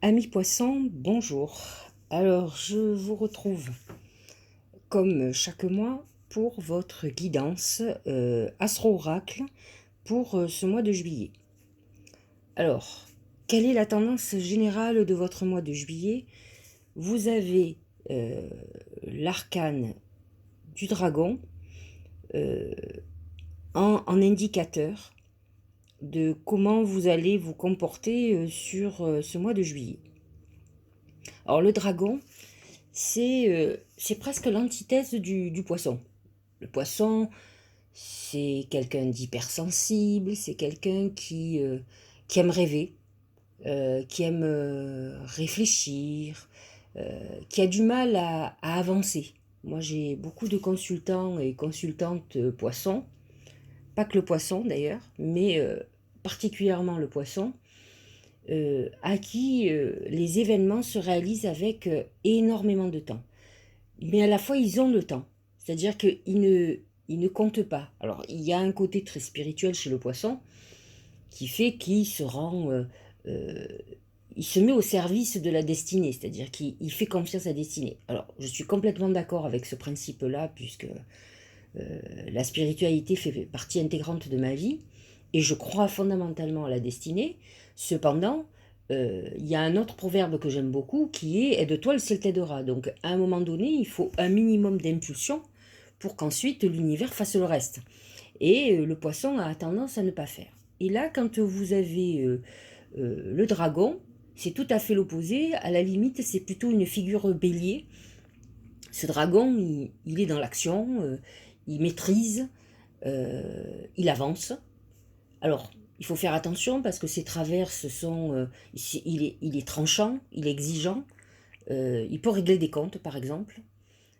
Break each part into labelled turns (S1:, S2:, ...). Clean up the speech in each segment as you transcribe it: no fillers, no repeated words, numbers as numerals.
S1: Amis poissons, bonjour. Alors, je vous retrouve comme chaque mois pour votre guidance Astro-Oracle pour ce mois de juillet. Alors, quelle est la tendance générale de votre mois de juillet? Vous avez l'arcane du dragon euh, en indicateur de comment vous allez vous comporter sur ce mois de juillet. Alors, le dragon, c'est presque l'antithèse du poisson. Le poisson, c'est quelqu'un d'hypersensible, c'est quelqu'un qui aime rêver, qui aime réfléchir, qui a du mal à avancer. Moi, j'ai beaucoup de consultants et consultantes poissons, pas que le poisson d'ailleurs, mais particulièrement le poisson, à qui les événements se réalisent avec énormément de temps. Mais à la fois, ils ont le temps. C'est-à-dire qu'ils ne comptent pas. Alors, il y a un côté très spirituel chez le poisson qui fait qu'il se rend... euh, il se met au service de la destinée, c'est-à-dire qu'il fait confiance à la destinée. Alors, je suis complètement d'accord avec ce principe-là, puisque la spiritualité fait partie intégrante de ma vie, et je crois fondamentalement à la destinée. Cependant, il y a un autre proverbe que j'aime beaucoup qui est aide-toi, le ciel t'aidera. Donc, à un moment donné, il faut un minimum d'impulsion pour qu'ensuite l'univers fasse le reste. Et le poisson a tendance à ne pas faire. Et là, quand vous avez le dragon, c'est tout à fait l'opposé. À la limite, c'est plutôt une figure bélier. Ce dragon, il est dans l'action, il maîtrise, il avance. Alors, il faut faire attention parce que ses traverses sont... il est tranchant, il est exigeant, il peut régler des comptes, par exemple.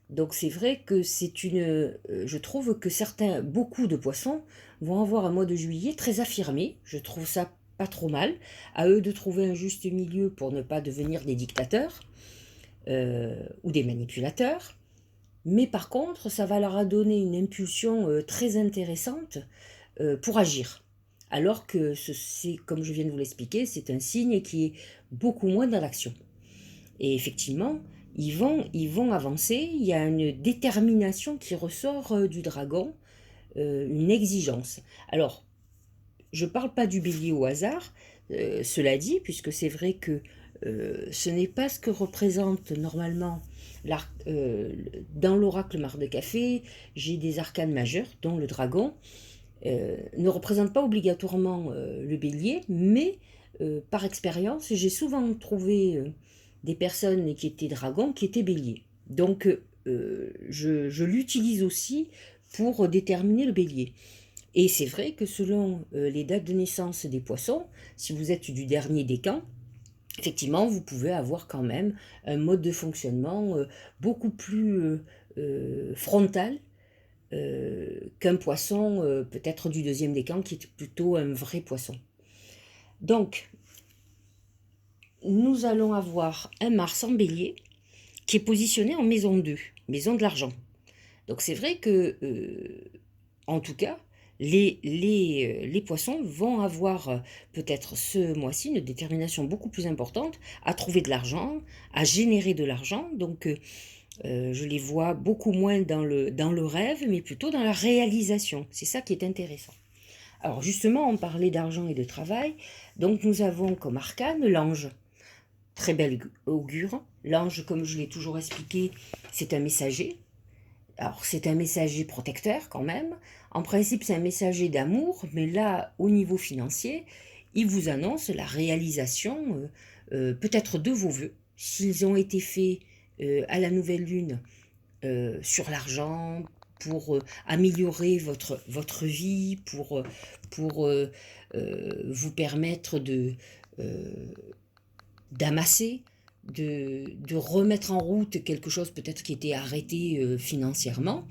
S1: Donc c'est vrai que c'est une... je trouve que beaucoup de poissons vont avoir un mois de juillet très affirmé. Je trouve ça pas trop mal. À eux de trouver un juste milieu pour ne pas devenir des dictateurs ou des manipulateurs. Mais par contre, ça va leur donner une impulsion très intéressante pour agir. Alors que c'est, comme je viens de vous l'expliquer, c'est un signe qui est beaucoup moins dans l'action. Et effectivement, ils vont avancer. Il y a une détermination qui ressort du dragon, une exigence. Alors, je ne parle pas du bélier au hasard, cela dit, puisque c'est vrai que ce n'est pas ce que représente normalement dans l'oracle Mar de Café. J'ai des arcanes majeurs, dont le dragon, ne représente pas obligatoirement le bélier, mais par expérience, j'ai souvent trouvé des personnes qui étaient dragons, qui étaient béliers. Donc, je l'utilise aussi pour déterminer le bélier. Et c'est vrai que selon les dates de naissance des poissons, si vous êtes du dernier décan, effectivement, vous pouvez avoir quand même un mode de fonctionnement beaucoup plus frontal qu'un poisson peut-être du deuxième décan qui est plutôt un vrai poisson. Donc, nous allons avoir un Mars en bélier qui est positionné en maison 2, maison de l'argent. Donc c'est vrai que, en tout cas, les poissons vont avoir peut-être ce mois-ci une détermination beaucoup plus importante à trouver de l'argent, à générer de l'argent. Donc je les vois beaucoup moins dans le rêve, mais plutôt dans la réalisation. C'est ça qui est intéressant. Alors justement, on parlait d'argent et de travail. Donc nous avons comme arcane l'ange. Très bel augure. L'ange, comme je l'ai toujours expliqué, c'est un messager. Alors, c'est un messager protecteur quand même. En principe, c'est un messager d'amour, mais là, au niveau financier, il vous annonce la réalisation peut-être de vos vœux. S'ils ont été faits à la nouvelle lune sur l'argent, pour améliorer votre vie, pour vous permettre euh, d'amasser, de remettre en route quelque chose peut-être qui était arrêté financièrement,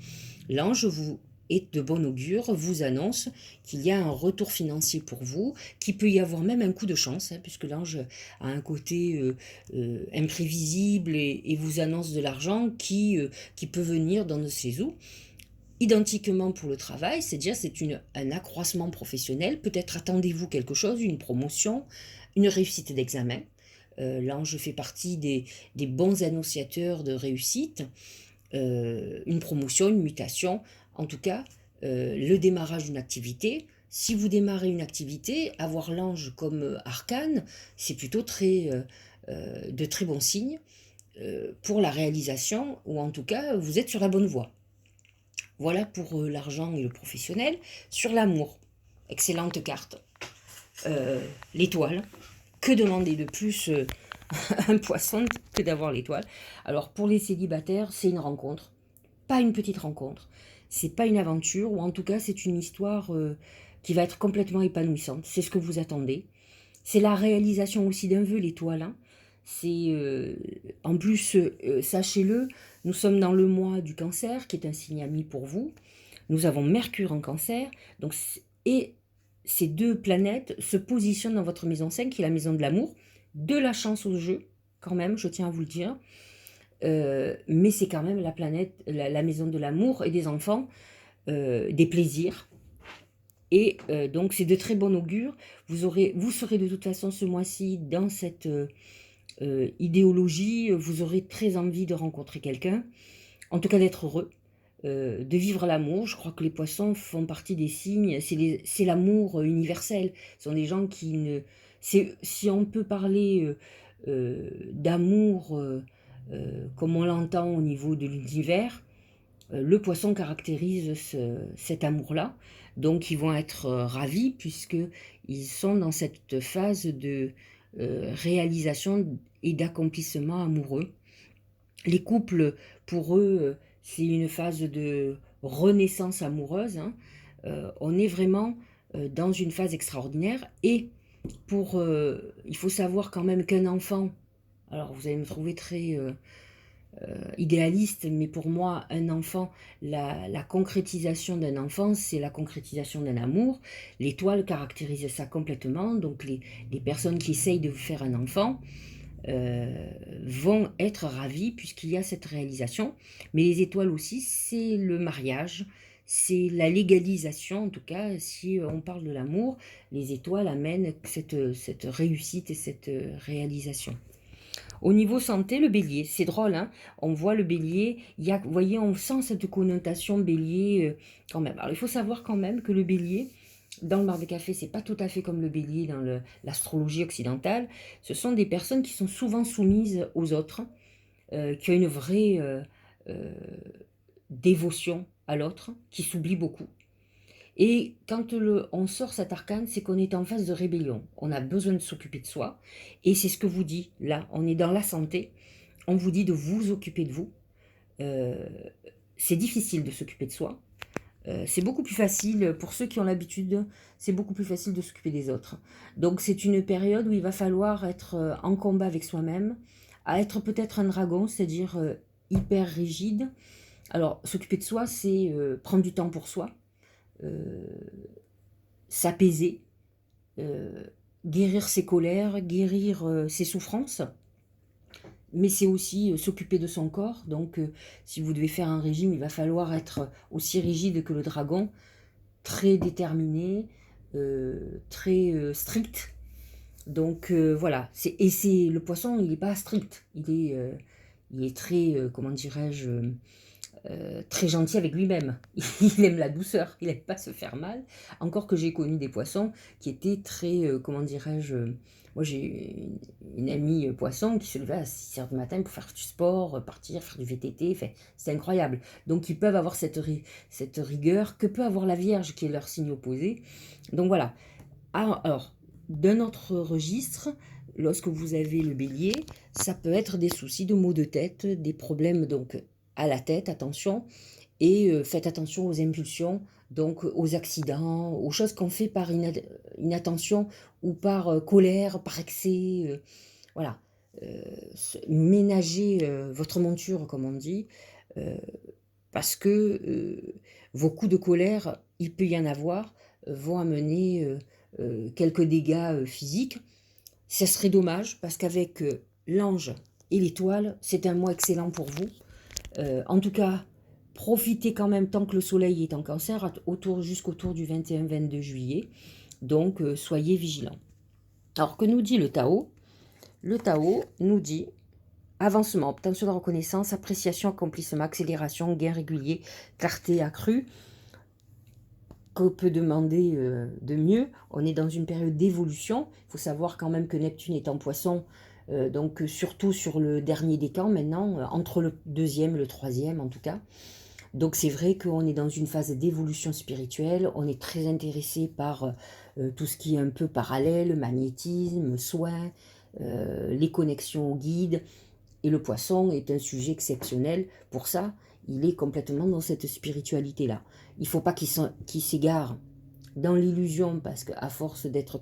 S1: l'ange vous est de bon augure, vous annonce qu'il y a un retour financier pour vous, qu'il peut y avoir même un coup de chance, hein, puisque l'ange a un côté imprévisible et vous annonce de l'argent qui peut venir dans de ses eaux. Identiquement pour le travail, c'est-à-dire un accroissement professionnel, peut-être attendez-vous quelque chose, une promotion, une réussite d'examen, L'ange fait partie des bons annonciateurs de réussite, une promotion, une mutation, en tout cas, le démarrage d'une activité. Si vous démarrez une activité, avoir l'ange comme arcane, c'est plutôt de très bons signes pour la réalisation, ou en tout cas, vous êtes sur la bonne voie. Voilà pour l'argent et le professionnel. Sur l'amour, excellente carte. L'étoile. Que demander de plus un poisson que d'avoir l'étoile? Alors pour les célibataires, c'est une rencontre, pas une petite rencontre. C'est pas une aventure, ou en tout cas c'est une histoire qui va être complètement épanouissante. C'est ce que vous attendez. C'est la réalisation aussi d'un vœu, l'étoile. Hein. C'est en plus, sachez-le, nous sommes dans le mois du cancer, qui est un signe ami pour vous. Nous avons Mercure en cancer, donc, et ces deux planètes se positionnent dans votre maison 5, qui est la maison de l'amour, de la chance au jeu, quand même, je tiens à vous le dire. Mais c'est quand même la planète, la maison de l'amour et des enfants, des plaisirs. Et donc c'est de très bon augure. Vous serez de toute façon ce mois-ci dans cette idéologie. Vous aurez très envie de rencontrer quelqu'un, en tout cas d'être heureux, de vivre l'amour. Je crois que les poissons font partie des signes, c'est l'amour universel. Ce sont des gens qui ne... Si on peut parler d'amour comme on l'entend au niveau de l'univers, le poisson caractérise cet amour-là. Donc ils vont être ravis puisqu'ils sont dans cette phase de réalisation et d'accomplissement amoureux. Les couples, pour eux, c'est une phase de renaissance amoureuse. Hein. On est vraiment dans une phase extraordinaire. Et il faut savoir quand même qu'un enfant, alors vous allez me trouver très idéaliste, mais pour moi, un enfant, la concrétisation d'un enfant, c'est la concrétisation d'un amour. L'étoile caractérise ça complètement. Donc les personnes qui essayent de vous faire un enfant vont être ravis puisqu'il y a cette réalisation. Mais les étoiles aussi, c'est le mariage, c'est la légalisation. En tout cas, si on parle de l'amour, les étoiles amènent cette réussite et cette réalisation. Au niveau santé, le bélier, c'est drôle, hein, on voit le bélier, vous voyez, on sent cette connotation bélier quand même. Alors il faut savoir quand même que le bélier, dans le bar de café, c'est pas tout à fait comme le bélier dans l'astrologie occidentale. Ce sont des personnes qui sont souvent soumises aux autres, qui ont une vraie dévotion à l'autre, qui s'oublient beaucoup. Et quand on sort cet arcane, c'est qu'on est en phase de rébellion. On a besoin de s'occuper de soi. Et c'est ce que vous dit, là, on est dans la santé. On vous dit de vous occuper de vous. C'est difficile de s'occuper de soi. C'est beaucoup plus facile, pour ceux qui ont l'habitude, c'est beaucoup plus facile de s'occuper des autres. Donc c'est une période où il va falloir être en combat avec soi-même, à être peut-être un dragon, c'est-à-dire hyper rigide. Alors s'occuper de soi, c'est prendre du temps pour soi, s'apaiser, guérir ses colères, guérir ses souffrances. Mais c'est aussi s'occuper de son corps. Donc, si vous devez faire un régime, il va falloir être aussi rigide que le dragon, très déterminé, très strict. Donc, voilà. Le poisson, il n'est pas strict. Il est très, comment dirais-je, très gentil avec lui-même. Il aime la douceur, il n'aime pas se faire mal. Encore que j'ai connu des poissons qui étaient très, comment dirais-je, moi j'ai une amie poisson qui se levait à 6h du matin pour faire du sport, partir, faire du VTT, c'est incroyable. Donc ils peuvent avoir cette rigueur que peut avoir la Vierge qui est leur signe opposé. Donc voilà. Alors, d'un autre registre, lorsque vous avez le bélier, ça peut être des soucis de maux de tête, des problèmes donc à la tête, attention, et faites attention aux impulsions, donc aux accidents, aux choses qu'on fait par inattention ou par colère, par excès, voilà. Ménagez votre monture, comme on dit, parce que vos coups de colère, il peut y en avoir, vont amener quelques dégâts physiques. Ça serait dommage, parce qu'avec l'ange et l'étoile, c'est un mois excellent pour vous. En tout cas, profitez quand même tant que le soleil est en cancer, jusqu'autour du 21-22 juillet. Donc, soyez vigilants. Alors, que nous dit le Tao? Le Tao nous dit avancement, obtention de reconnaissance, appréciation, accomplissement, accélération, gain régulier, clarté accrue. Que peut demander de mieux? On est dans une période d'évolution. Il faut savoir quand même que Neptune est en Poisson, donc surtout sur le dernier décan maintenant, entre le deuxième et le troisième en tout cas. Donc c'est vrai qu'on est dans une phase d'évolution spirituelle, on est très intéressé par tout ce qui est un peu parallèle, magnétisme, soins, les connexions au guide. Et le poisson est un sujet exceptionnel. Pour ça, il est complètement dans cette spiritualité-là. Il ne faut pas qu'il s'égare dans l'illusion, parce qu'à force d'être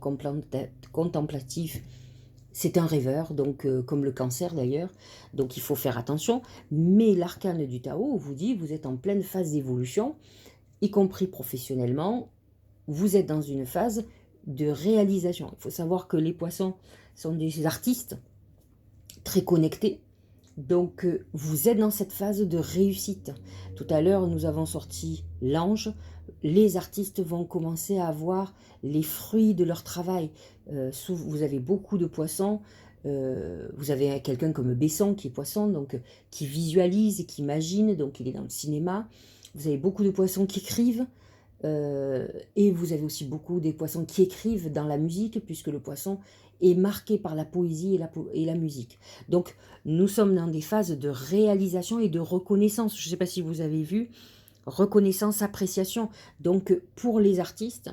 S1: contemplatif, c'est un rêveur, donc comme le cancer d'ailleurs, donc il faut faire attention. Mais l'arcane du Tao vous dit, vous êtes en pleine phase d'évolution, y compris professionnellement, vous êtes dans une phase de réalisation. Il faut savoir que les poissons sont des artistes très connectés, donc vous êtes dans cette phase de réussite. Tout à l'heure, nous avons sorti l'ange. Les artistes vont commencer à avoir les fruits de leur travail. Vous avez beaucoup de poissons. Vous avez quelqu'un comme Besson qui est poisson, donc qui visualise, qui imagine, donc il est dans le cinéma. Vous avez beaucoup de poissons qui écrivent. Et vous avez aussi beaucoup des poissons qui écrivent dans la musique, puisque le poisson est marqué par la poésie et la musique. Donc, nous sommes dans des phases de réalisation et de reconnaissance. Je ne sais pas si vous avez vu, reconnaissance, appréciation. Donc, pour les artistes,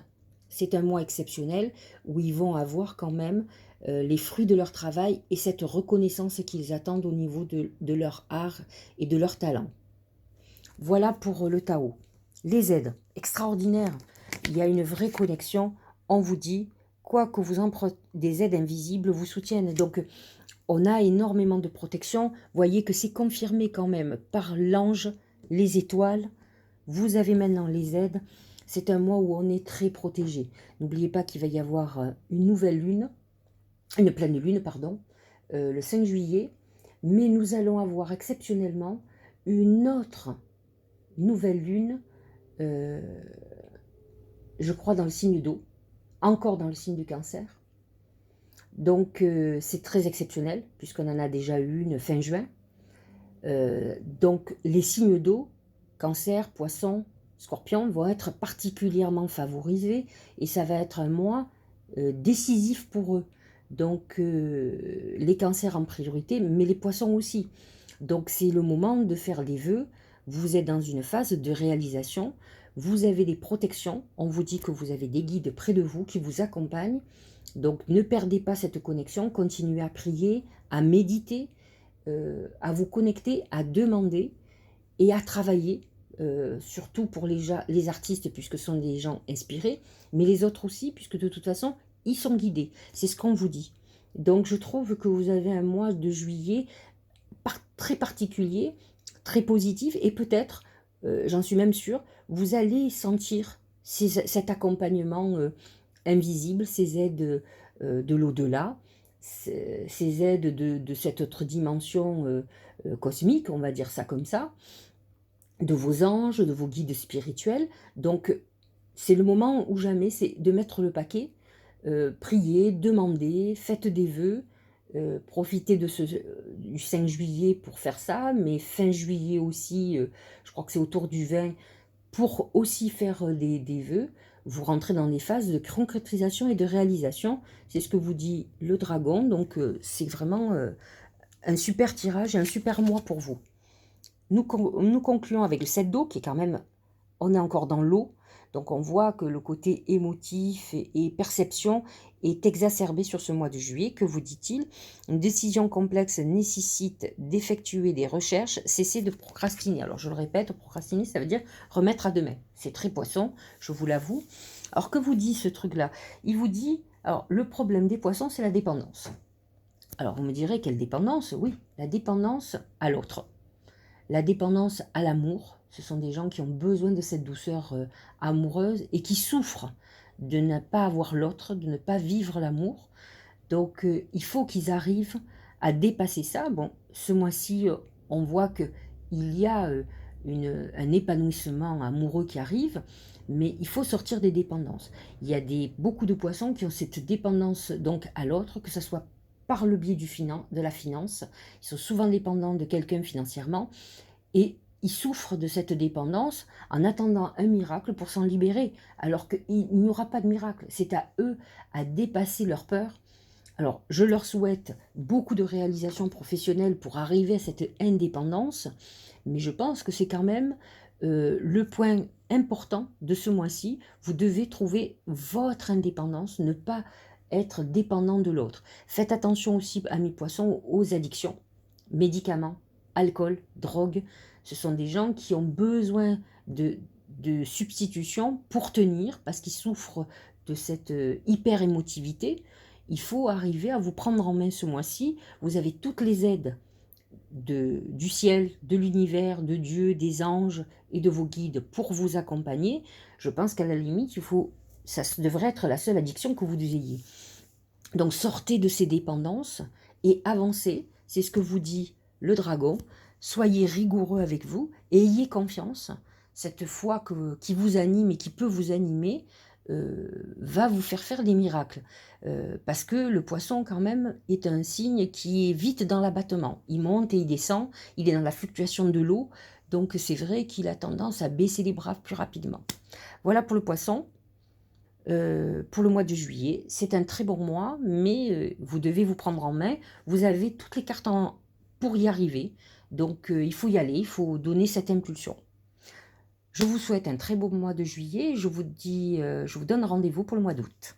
S1: c'est un mois exceptionnel où ils vont avoir quand même les fruits de leur travail et cette reconnaissance qu'ils attendent au niveau de leur art et de leur talent. Voilà pour le Tao. Les aides, extraordinaires. Il y a une vraie connexion. On vous dit, quoi que vous empruntiez, des aides invisibles vous soutiennent. Donc, on a énormément de protection. Voyez que c'est confirmé quand même par l'ange, les étoiles. Vous avez maintenant les aides. C'est un mois où on est très protégé. N'oubliez pas qu'il va y avoir une nouvelle lune, une pleine lune, pardon, le 5 juillet. Mais nous allons avoir exceptionnellement une autre nouvelle lune, je crois dans le signe d'eau, encore dans le signe du Cancer. Donc c'est très exceptionnel, puisqu'on en a déjà eu une fin juin. Donc les signes d'eau, Cancer, Poisson, Scorpion, vont être particulièrement favorisés, et ça va être un mois décisif pour eux. Donc les Cancers en priorité, mais les Poissons aussi. Donc c'est le moment de faire des vœux. Vous êtes dans une phase de réalisation, vous avez des protections, on vous dit que vous avez des guides près de vous qui vous accompagnent, donc ne perdez pas cette connexion, continuez à prier, à méditer, à vous connecter, à demander et à travailler, surtout pour les artistes, puisque ce sont des gens inspirés, mais les autres aussi, puisque de toute façon, ils sont guidés, c'est ce qu'on vous dit. Donc je trouve que vous avez un mois de juillet très particulier, très positif, et peut-être, j'en suis même sûre, vous allez sentir cet accompagnement invisible, ces aides de l'au-delà, ces aides de cette autre dimension cosmique, on va dire ça comme ça, de vos anges, de vos guides spirituels. Donc c'est le moment ou jamais, c'est de mettre le paquet, priez, demandez, faites des vœux, profitez du 5 juillet pour faire ça, mais fin juillet aussi, je crois que c'est autour du 20, pour aussi faire des vœux. Vous rentrez dans des phases de concrétisation et de réalisation. C'est ce que vous dit le dragon, donc c'est vraiment un super tirage et un super mois pour vous. Nous concluons avec le 7 d'eau, qui est quand même, on est encore dans l'eau, donc on voit que le côté émotif et perception est exacerbé sur ce mois de juillet. Que vous dit-il? Une décision complexe nécessite d'effectuer des recherches, cesser de procrastiner. Alors je le répète, procrastiner, ça veut dire remettre à demain. C'est très poisson, je vous l'avoue. Alors que vous dit ce truc-là? Il vous dit, alors le problème des poissons, c'est la dépendance. Alors vous me direz, quelle dépendance? Oui, la dépendance à l'autre. La dépendance à l'amour, ce sont des gens qui ont besoin de cette douceur amoureuse et qui souffrent de ne pas avoir l'autre, de ne pas vivre l'amour. Donc il faut qu'ils arrivent à dépasser ça. Bon, ce mois-ci, on voit qu'il y a un épanouissement amoureux qui arrive, mais il faut sortir des dépendances. Il y a beaucoup de poissons qui ont cette dépendance donc à l'autre, que ce soit par le biais de la finance. Ils sont souvent dépendants de quelqu'un financièrement et ils souffrent de cette dépendance en attendant un miracle pour s'en libérer, alors qu'il n'y aura pas de miracle. C'est à eux à dépasser leur peur. Alors, je leur souhaite beaucoup de réalisations professionnelles pour arriver à cette indépendance, mais je pense que c'est quand même le point important de ce mois-ci. Vous devez trouver votre indépendance, ne pas être dépendant de l'autre. Faites attention aussi, amis poissons, aux addictions, médicaments, alcool, drogue. Ce sont des gens qui ont besoin de substitution pour tenir parce qu'ils souffrent de cette hyper-émotivité. Il faut arriver à vous prendre en main ce mois-ci. Vous avez toutes les aides du ciel, de l'univers, de Dieu, des anges et de vos guides pour vous accompagner. Je pense qu'à la limite, ça devrait être la seule addiction que vous ayez. Donc sortez de ces dépendances et avancez. C'est ce que vous dit le dragon. Soyez rigoureux avec vous et ayez confiance. Cette foi qui vous anime et qui peut vous animer va vous faire des miracles. Parce que le poisson, quand même, est un signe qui est vite dans l'abattement. Il monte et il descend, il est dans la fluctuation de l'eau, donc c'est vrai qu'il a tendance à baisser les bras plus rapidement. Voilà pour le poisson. Pour le mois de juillet, c'est un très bon mois, mais vous devez vous prendre en main. Vous avez toutes les cartes pour y arriver, donc il faut y aller, il faut donner cette impulsion. Je vous souhaite un très beau mois de juillet et je vous donne rendez-vous pour le mois d'août.